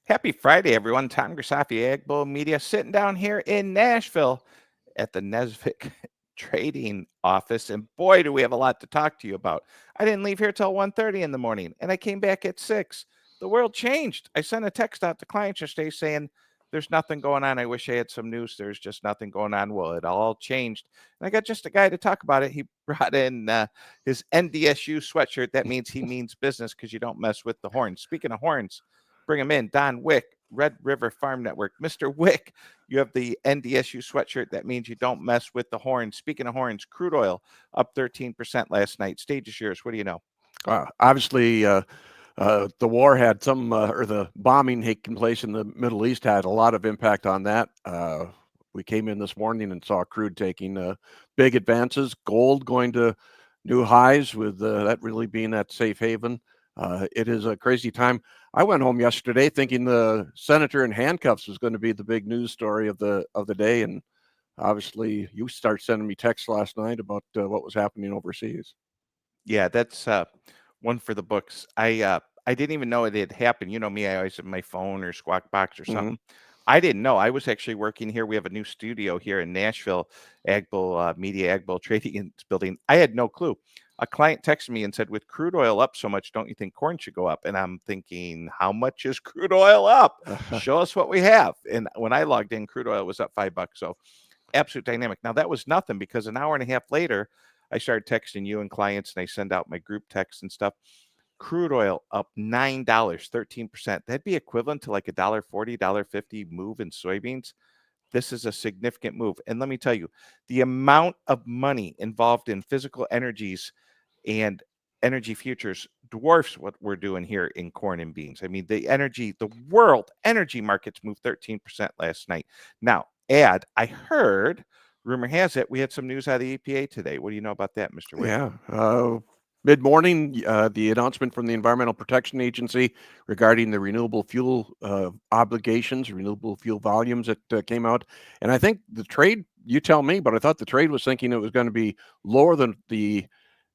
Happy Friday, everyone. Tom Grisafi, Ag Bull Media, sitting down here in Nashville at the Nesvick Trading office. And boy, do we have a lot to talk to you about. I didn't leave here till 1:30 in the morning, and I came back at 6. The world changed. I sent a text out to clients yesterday saying, there's nothing going on. I wish I had some news. There's just nothing going on. Well, it all changed. And I got just a guy to talk about it. He brought in his NDSU sweatshirt. That means he means business because you don't mess with the horns. Speaking of horns, bring him in. Don Wick, Red River Farm Network. Mr. Wick, you have the NDSU sweatshirt. That means you don't mess with the horns. Speaking of horns, crude oil up 13% last night. Stage is yours. What do you know? Obviously, the war had or the bombing taking place in the Middle East had a lot of impact on that. We came in this morning and saw crude taking big advances, gold going to new highs with that really being that safe haven. It is a crazy time. I went home yesterday thinking the senator in handcuffs was going to be the big news story of the day, and obviously you started sending me texts last night about what was happening overseas. Yeah, that's one for the books. I didn't even know it had happened. You know me, I always have my phone or Squawk Box or Mm-hmm. something. I didn't know. I was actually working here. We have a new studio here in Nashville, Agbull Media, Agbull Trading Building. I had no clue. A client texted me and said, with crude oil up so much, don't you think corn should go up? And I'm thinking, how much is crude oil up? Show us what we have. And when I logged in, crude oil was up $5. So absolute dynamic. Now that was nothing because an hour and a half later, I started texting you and clients, and I send out my group texts and stuff. Crude oil up $9, 13%. That'd be equivalent to like $1.40, $1.50 move in soybeans. This is a significant move. And let me tell you, the amount of money involved in physical energies and energy futures dwarfs what we're doing here in corn and beans. I mean, the world energy markets moved 13% last night. Now, I heard, rumor has it, we had some news out of the EPA today. What do you know about that, Mr. Wick? Yeah. Mid-morning, the announcement from the Environmental Protection Agency regarding the renewable fuel obligations, renewable fuel volumes that came out. And I think the trade, you tell me, but I thought the trade was thinking it was going to be lower than the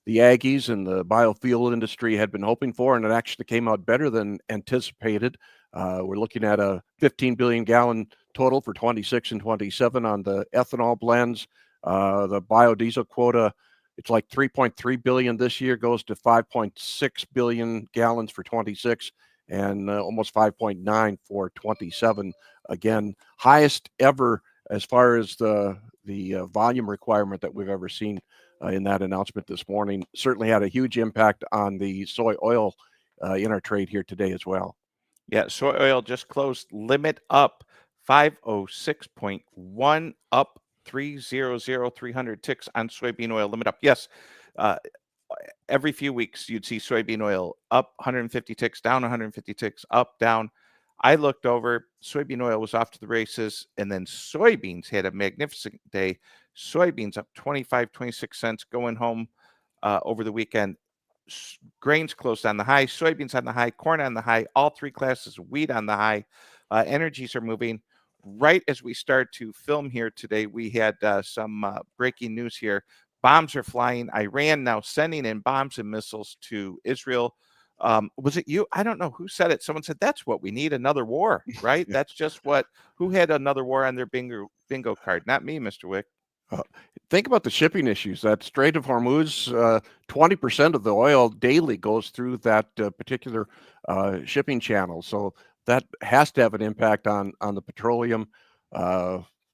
Aggies and the biofuel industry had been hoping for, and it actually came out better than anticipated. We're looking at a 15 billion gallon total for 26 and 27 on the ethanol blends. The biodiesel quota, it's like 3.3 billion this year, goes to 5.6 billion gallons for 26 and almost 5.9 for 27. Again, highest ever as far as the volume requirement that we've ever seen in that announcement this morning. Certainly had a huge impact on the soy oil in our trade here today as well. Yeah, soy oil just closed limit up 506.1 up 300 ticks on soybean oil limit up. Yes, uh, every few weeks you'd see soybean oil up 150 ticks, down 150 ticks, up, down. I looked over, soybean oil was off to the races, and then soybeans had a magnificent day. Soybeans up 25, 26 cents going home over the weekend. Grains closed on the high, soybeans on the high, corn on the high, all three classes of wheat on the high. Energies are moving. Right as we start to film here today, we had some breaking news here. Bombs are flying. Iran now sending in bombs and missiles to Israel. Was it you? I don't know who said it. Someone said that's what we need, another war, right? That's just what. Who had another war on their bingo card? Not me, Mr. Wick. Uh, think about the shipping issues. That Strait of Hormuz, 20% of the oil daily goes through that particular shipping channel. So that has to have an impact on the petroleum.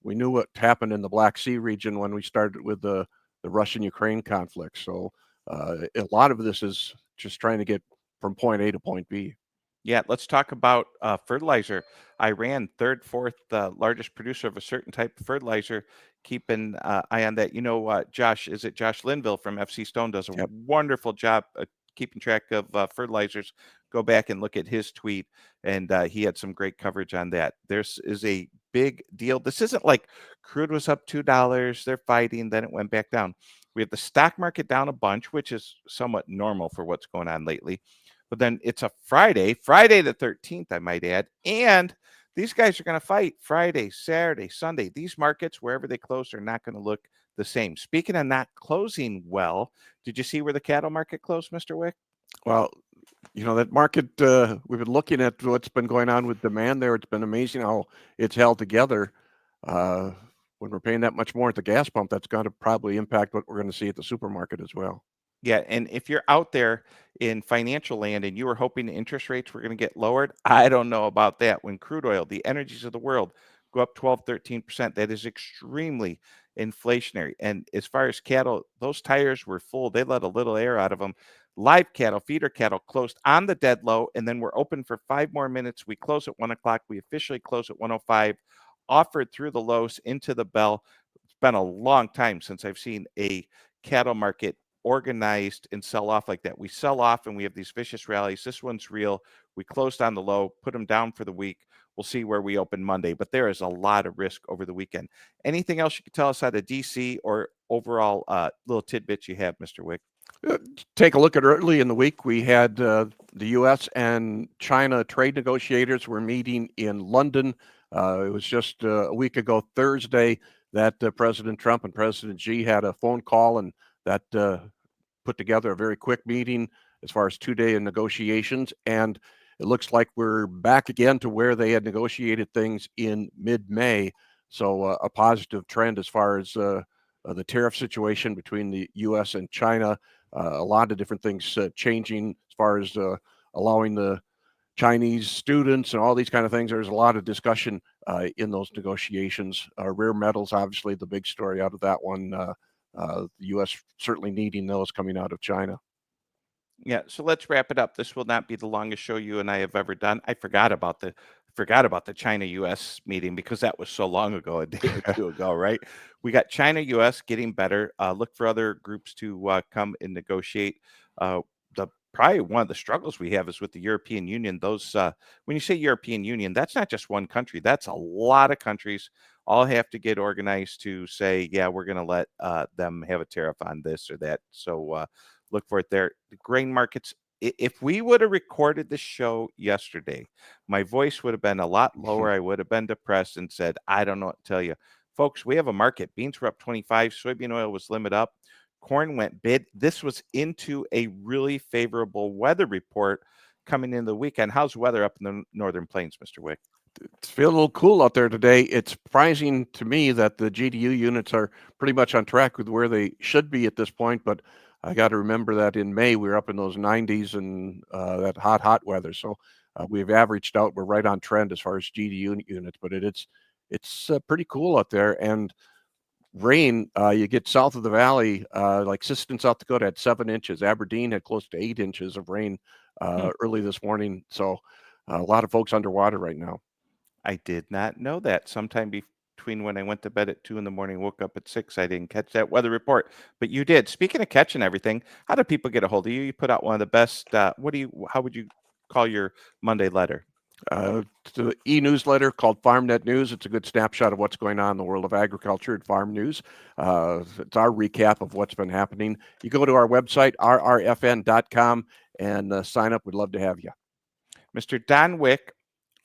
We knew what happened in the Black Sea region when we started with the Russian-Ukraine conflict. So a lot of this is just trying to get from point A to point B. Yeah, let's talk about fertilizer. Iran, third, fourth largest producer of a certain type of fertilizer. Keep an eye on that. You know, Josh, is it Josh Linville from FC Stone does a Yep. wonderful job keeping track of fertilizers. Go back and look at his tweet, and he had some great coverage on that. There's is a big deal. This isn't like crude was up $2. They're fighting, then it went back down. We have the stock market down a bunch, which is somewhat normal for what's going on lately. But then it's a Friday the 13th, I might add. And these guys are going to fight Friday, Saturday, Sunday. These markets, wherever they close, are not going to look the same. Speaking of not closing well, did you see where the cattle market closed, Mr. Wick? Well, That market, we've been looking at what's been going on with demand there. It's been amazing how it's held together. When we're paying that much more at the gas pump, that's going to probably impact what we're going to see at the supermarket as well. Yeah, and if you're out there in financial land and you were hoping interest rates were going to get lowered, I don't know about that. When crude oil, the energies of the world, go up 12, 13%, that is extremely inflationary. And as far as cattle, those tires were full. They let a little air out of them. Live cattle, feeder cattle closed on the dead low, and then we're open for 5 more minutes. We close at 1 o'clock. We officially close at 1:05, offered through the lows into the bell. It's been a long time since I've seen a cattle market organized and sell off like that. We sell off and we have these vicious rallies. This one's real. We closed on the low, put them down for the week. We'll see where we open Monday, but there is a lot of risk over the weekend. Anything else you could tell us out of DC or overall little tidbits you have, Mr. Wick? Take a look at early in the week. We had the U.S. and China trade negotiators were meeting in London. It was just a week ago, Thursday, that President Trump and President Xi had a phone call, and that put together a very quick meeting as far as 2-day negotiations. And it looks like we're back again to where they had negotiated things in mid-May. So a positive trend as far as the tariff situation between the U.S. and China. A lot of different things changing as far as allowing the Chinese students and all these kind of things. There's a lot of discussion in those negotiations. Rare metals, obviously, the big story out of that one. The U.S. certainly needing those coming out of China. Yeah, so let's wrap it up. This will not be the longest show you and I have ever done. I forgot about the China US meeting because that was so long ago, a day or two ago, right? We got China US getting better. Look for other groups to come and negotiate. The probably one of the struggles we have is with the European Union. Those when you say European Union, that's not just one country. That's a lot of countries all have to get organized to say, yeah, we're going to let them have a tariff on this or that. So look for it there. The grain markets. If we would have recorded the show yesterday, my voice would have been a lot lower. I would have been depressed and said, I don't know what to tell you. Folks, we have a market. Beans were up 25. Soybean oil was limit up. Corn went bid. This was into a really favorable weather report coming into the weekend. How's weather up in the Northern Plains, Mr. Wick? It's feeling a little cool out there today. It's surprising to me that the GDU units are pretty much on track with where they should be at this point, but I got to remember that in May we were up in those 90s and that hot weather. So we've averaged out. We're right on trend as far as GDU units, but it's pretty cool out there. And rain, you get south of the valley, like Siston, South Dakota had 7 inches. Aberdeen had close to 8 inches of rain early this morning. So a lot of folks underwater right now. I did not know that. Sometime between when I went to bed at 2 in the morning, woke up at 6, I didn't catch that weather report, but you did. Speaking of catching everything, how do people get a hold of you? You put out one of the best. How would you call your Monday letter? It's an e-newsletter called FarmNet News. It's a good snapshot of what's going on in the world of agriculture and farm news. It's our recap of what's been happening. You go to our website, rrfn.com, and sign up. We'd love to have you. Mr. Don Wick,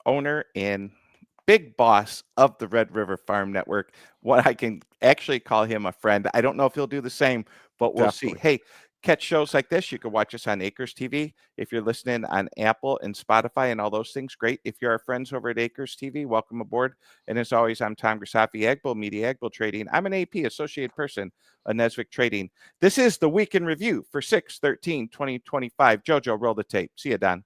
owner and big boss of the Red River Farm Network. What I can actually call him a friend. I don't know if he'll do the same, but we'll see. Hey, catch shows like this. You can watch us on Acres TV. If you're listening on Apple and Spotify and all those things, great. If you're our friends over at Acres TV, welcome aboard. And as always, I'm Tom Grisafi, Agbull Media, Agbull Trading. I'm an AP associate person of Nesvick Trading. This is the Week in Review for 6/13/2025. Jojo, roll the tape. See you, Don.